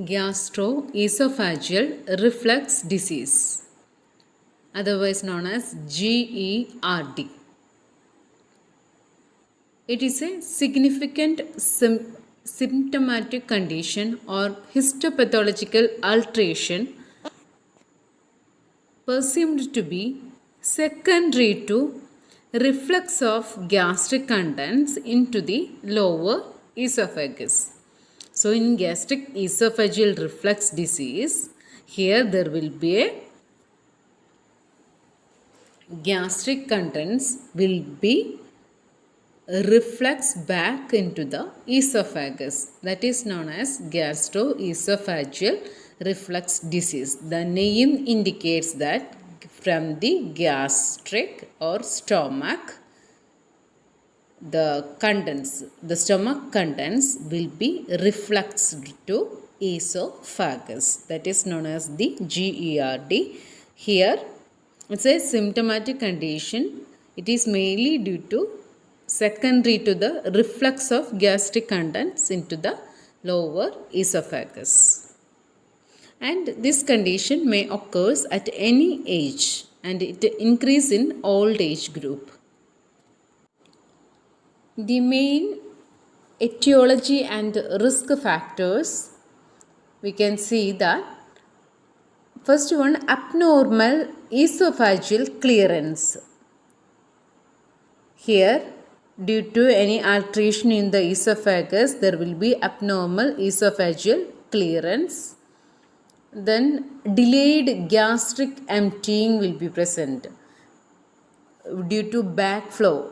Gastroesophageal reflux disease, otherwise known as GERD. It is a significant symptomatic condition or histopathological alteration perceived to be secondary to reflux of gastric contents into the lower esophagus. So, in gastric esophageal reflux disease, here there will be a gastric contents will be reflux back into the esophagus. That is known as gastroesophageal reflux disease. The name indicates that from the gastric or stomach, the stomach contents will be refluxed to esophagus. That is known as the GERD. Here, it's a symptomatic condition. It is mainly due to secondary to the reflux of gastric contents into the lower esophagus. And this condition may occur at any age and it increases in old age group. The main etiology and risk factors, we can see that first one, abnormal esophageal clearance. Here, due to any alteration in the esophagus, there will be abnormal esophageal clearance. Then delayed gastric emptying will be present due to backflow.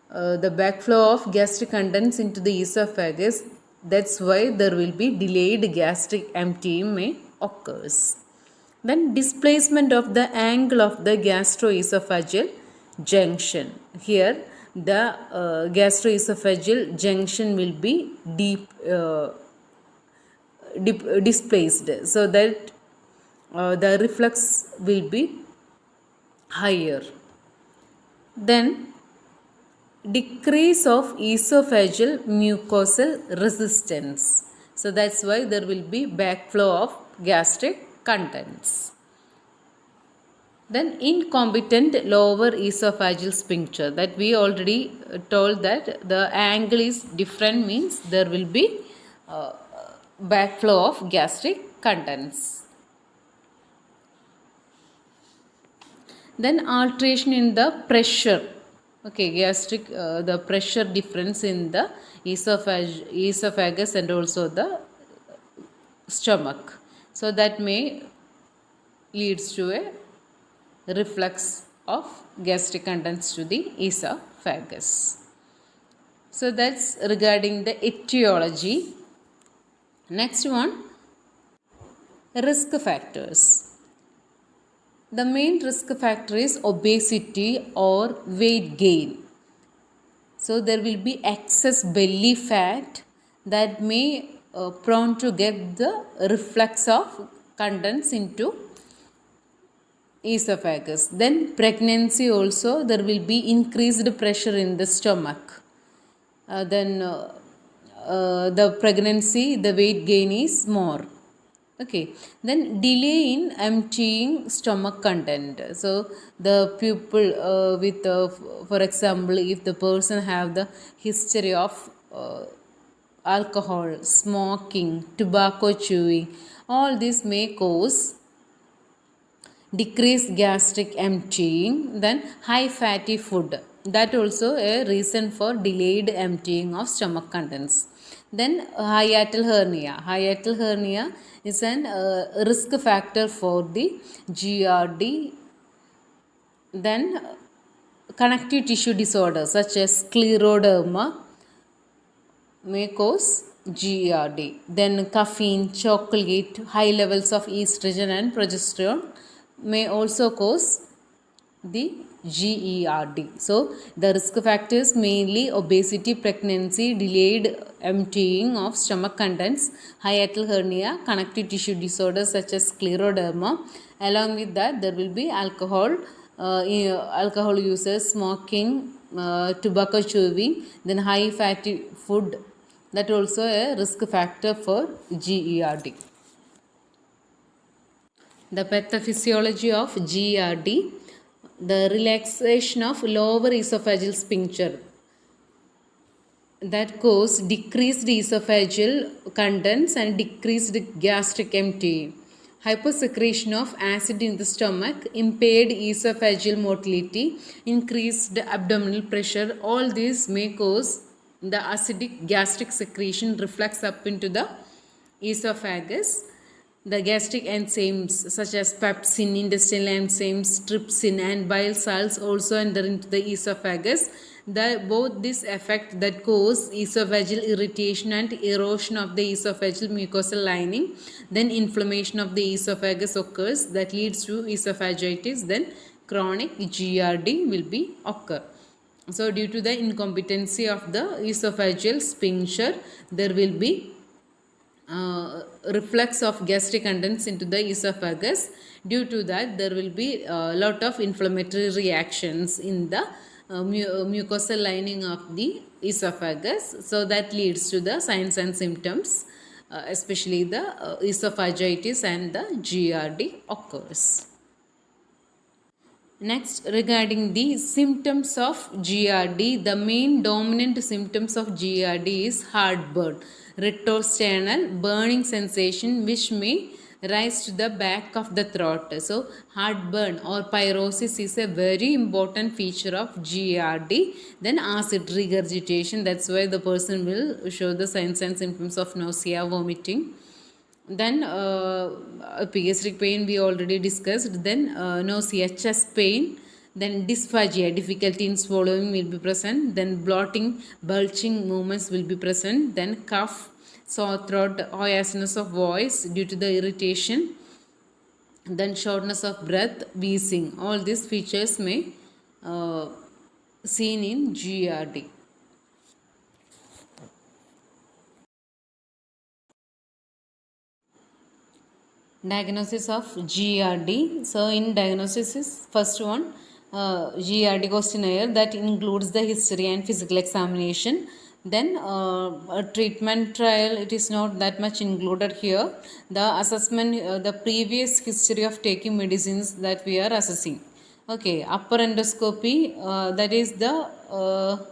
The backflow of gastric contents into the esophagus, that's why there will be delayed gastric emptying may occurs. Then displacement of the angle of the gastroesophageal junction. Here the gastroesophageal junction will be displaced, so that the reflux will be higher. Then decrease of esophageal mucosal resistance, so that's why there will be backflow of gastric contents. Then incompetent lower esophageal sphincter, that we already told that the angle is different, means there will be backflow of gastric contents. Then alteration in the pressure. Gastric, the pressure difference in the esophagus and also the stomach. So that may leads to a reflux of gastric contents to the esophagus. So that's regarding the etiology. Next one, risk factors. The main risk factor is obesity or weight gain. So there will be excess belly fat that may prone to get the reflux of contents into esophagus. Then pregnancy also, there will be increased pressure in the stomach. The pregnancy, the weight gain is more. Then delay in emptying stomach content. So the people with for example, if the person have the history of alcohol, smoking, tobacco chewing, all this may cause decreased gastric emptying. Then high fatty food, that also a reason for delayed emptying of stomach contents. Then hiatal hernia is an risk factor for the GERD. Then connective tissue disorders such as scleroderma may cause GERD. Then caffeine, chocolate, high levels of estrogen and progesterone may also cause the GERD. So the risk factors mainly obesity, pregnancy, delayed emptying of stomach contents, hiatal hernia, connective tissue disorders such as scleroderma. Along with that, there will be alcohol users, smoking, tobacco chewing, then high fatty food That also a risk factor for GERD. The pathophysiology of GERD, the relaxation of lower esophageal sphincter that cause decreased esophageal contents and decreased gastric emptying. Hypersecretion of acid in the stomach, impaired esophageal motility, increased abdominal pressure, all these may cause the acidic gastric secretion reflux up into the esophagus. The gastric enzymes such as pepsin, intestinal enzymes, trypsin, and bile salts also enter into the esophagus. Both this effect that cause esophageal irritation and erosion of the esophageal mucosal lining. Then inflammation of the esophagus occurs that leads to esophagitis. Then chronic GERD will be occur. So due to the incompetency of the esophageal sphincter, there will be reflux of gastric contents into the esophagus. Due to that, there will be a lot of inflammatory reactions in the mucosal lining of the esophagus. So that leads to the signs and symptoms, especially the esophagitis and the GERD occurs. Next, regarding the symptoms of GERD, the main dominant symptoms of GERD is heartburn, retrosternal burning sensation which may rise to the back of the throat. So, heartburn or pyrosis is a very important feature of GERD. Then acid regurgitation, that's why the person will show the signs and symptoms of nausea, vomiting. Then gastric pain we already discussed. Then nausea, chest pain. Then dysphagia, difficulty in swallowing will be present. Then bloating, belching movements will be present. Then cough, sore throat, hoarseness of voice due to the irritation. Then shortness of breath, wheezing. All these features may seen in GERD. Diagnosis of GERD. So in diagnosis is first one, GERD questionnaire that includes the history and physical examination. Then a treatment trial, it is not that much included here. The assessment, the previous history of taking medicines that we are assessing. Okay, upper endoscopy, that is the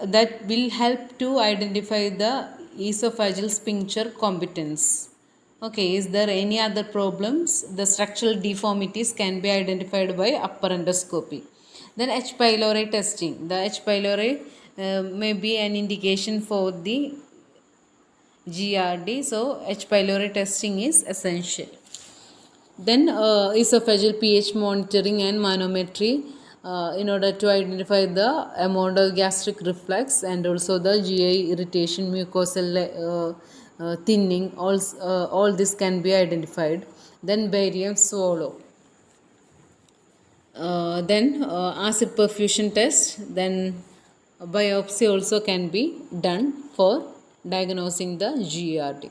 that will help to identify the esophageal sphincter competence. Okay, is there any other problems? The structural deformities can be identified by upper endoscopy. Then H. pylori testing. The H. pylori may be an indication for the GERD. So H. pylori testing is essential. Then esophageal pH monitoring and manometry in order to identify the amount of gastric reflux and also the GI irritation, mucosal thinning, all this can be identified. Then barium swallow. Then acid perfusion test. Then biopsy also can be done for diagnosing the GERD.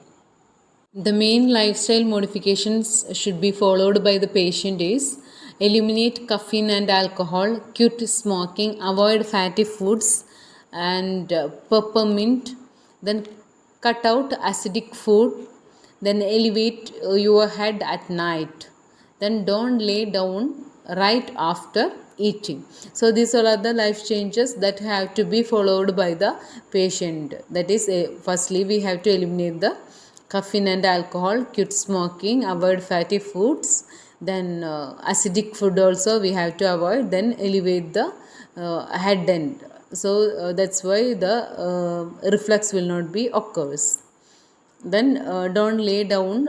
The main lifestyle modifications should be followed by the patient is eliminate caffeine and alcohol, quit smoking, avoid fatty foods and peppermint, then cut out acidic food, then elevate your head at night, then don't lay down right after eating. So these are the life changes that have to be followed by the patient. That is, firstly we have to eliminate the caffeine and alcohol, quit smoking, avoid fatty foods, then acidic food also we have to avoid, then elevate the head end. So that's why the reflux will not be occurs. Then don't lay down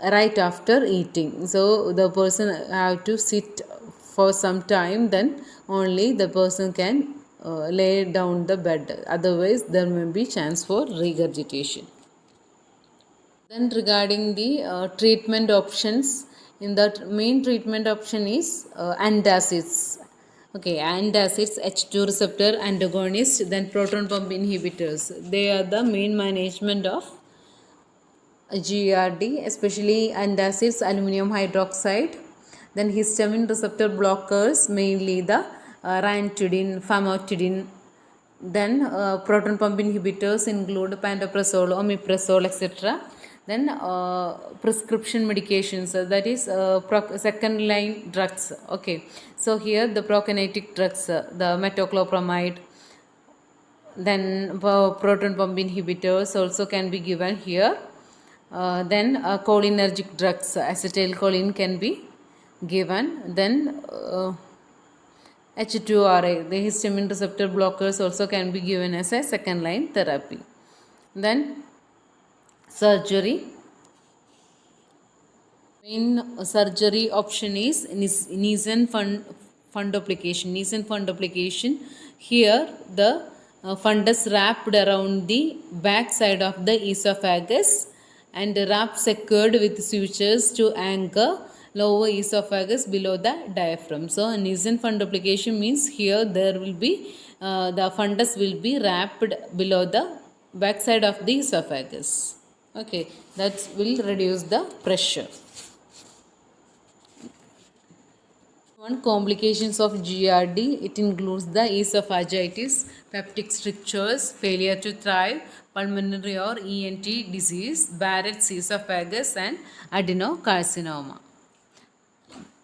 right after eating. So the person have to sit for some time, then only the person can lay down the bed. Otherwise there may be chance for regurgitation. Then regarding the treatment options, in that main treatment option is antacids. Okay, antacids, H2 receptor antagonists, then proton pump inhibitors. They are the main management of GERD, especially antacids, aluminum hydroxide. Then histamine receptor blockers, mainly the ranitidine, famotidine, Then proton pump inhibitors include pantoprazole, omeprazole, etc. Then prescription medications, that is second line drugs. Okay, so here the prokinetic drugs, the metoclopramide, then proton pump inhibitors also can be given here. Then cholinergic drugs, acetylcholine can be given. Then H2RA, the histamine receptor blockers also can be given as a second line therapy. Then surgery. Main surgery option is Nissen fundoplication. Nissen fundoplication. Here the fundus wrapped around the back side of the esophagus and wrapped secured with sutures to anchor lower esophagus below the diaphragm. So Nissen fundoplication means here there will be the fundus will be wrapped below the back side of the esophagus. Okay, that will reduce the pressure. One complications of GERD, it includes the esophagitis, peptic strictures, failure to thrive, pulmonary or ENT disease, Barrett's esophagus and adenocarcinoma.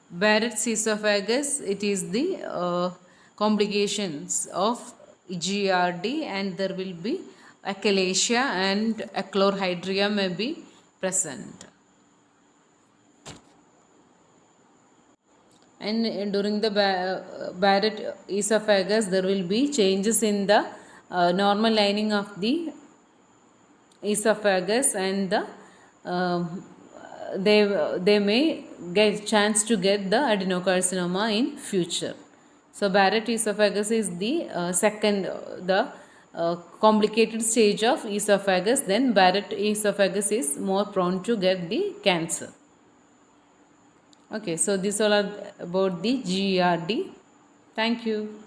Barrett's esophagus, it is the complications of GERD, and there will be achalasia and achlorhydria may be present. And during the Barrett esophagus, there will be changes in the normal lining of the esophagus, and the they may get chance to get the adenocarcinoma in future. So Barrett esophagus is the second the complicated stage of esophagus. Then Barrett esophagus is more prone to get the cancer. Okay, so these all are about the GERD. Thank you.